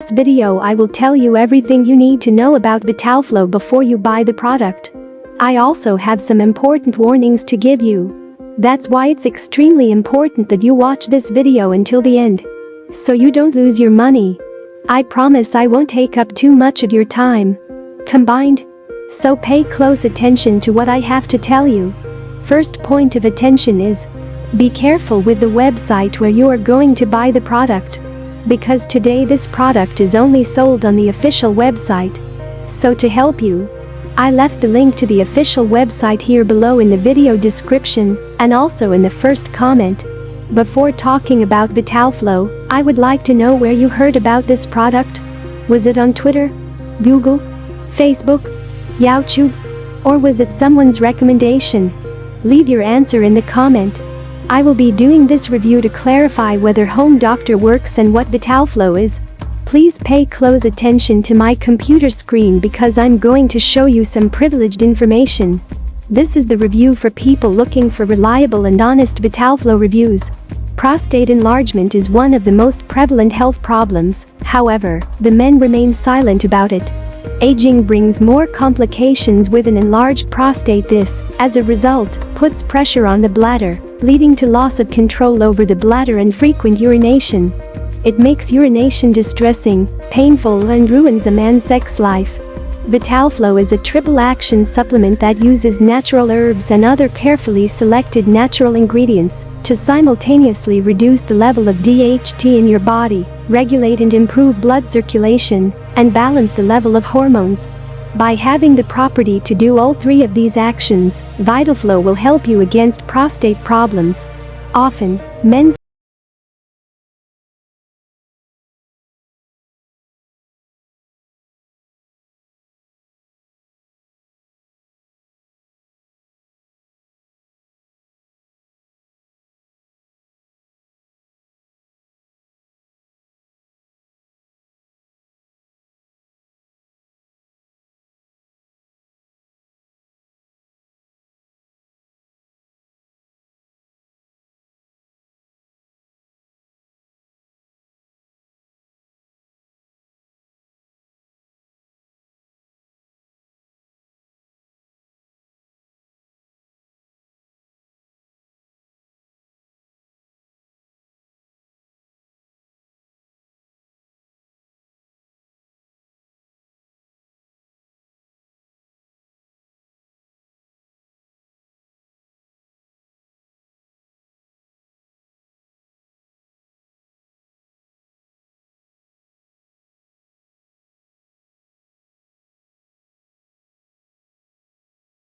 this video I will tell you everything you need to know about VitalFlow before you buy the product. I also have some important warnings to give you. That's why it's extremely important that you watch this video until the end, so you don't lose your money. I promise I won't take up too much of your time combined, so pay close attention to what I have to tell you. First point of attention is, be careful with the website where you are going to buy the product, because today this product is only sold on the official website. So to help you, I left the link to the official website here below in the video description and also in the first comment. Before talking about VitalFlow, I would like to know where you heard about this product. Was it on Twitter, Google, Facebook, YouTube, or was it someone's recommendation? Leave your answer in the comment. I will be doing this review to clarify whether home doctor works and what VitalFlow is. Please pay close attention to my computer screen because I'm going to show you some privileged information. This is the review for people looking for reliable and honest VitalFlow reviews. Prostate enlargement is one of the most prevalent health problems, however, the men remain silent about it. Aging brings more complications with an enlarged prostate. This, as a result, puts pressure on the bladder, leading to loss of control over the bladder and frequent urination. It makes urination distressing, painful, and ruins a man's sex life. VitalFlow is a triple-action supplement that uses natural herbs and other carefully selected natural ingredients to simultaneously reduce the level of DHT in your body, regulate and improve blood circulation, and balance the level of hormones. By having the property to do all three of these actions, VitalFlow will help you against prostate problems. Often, men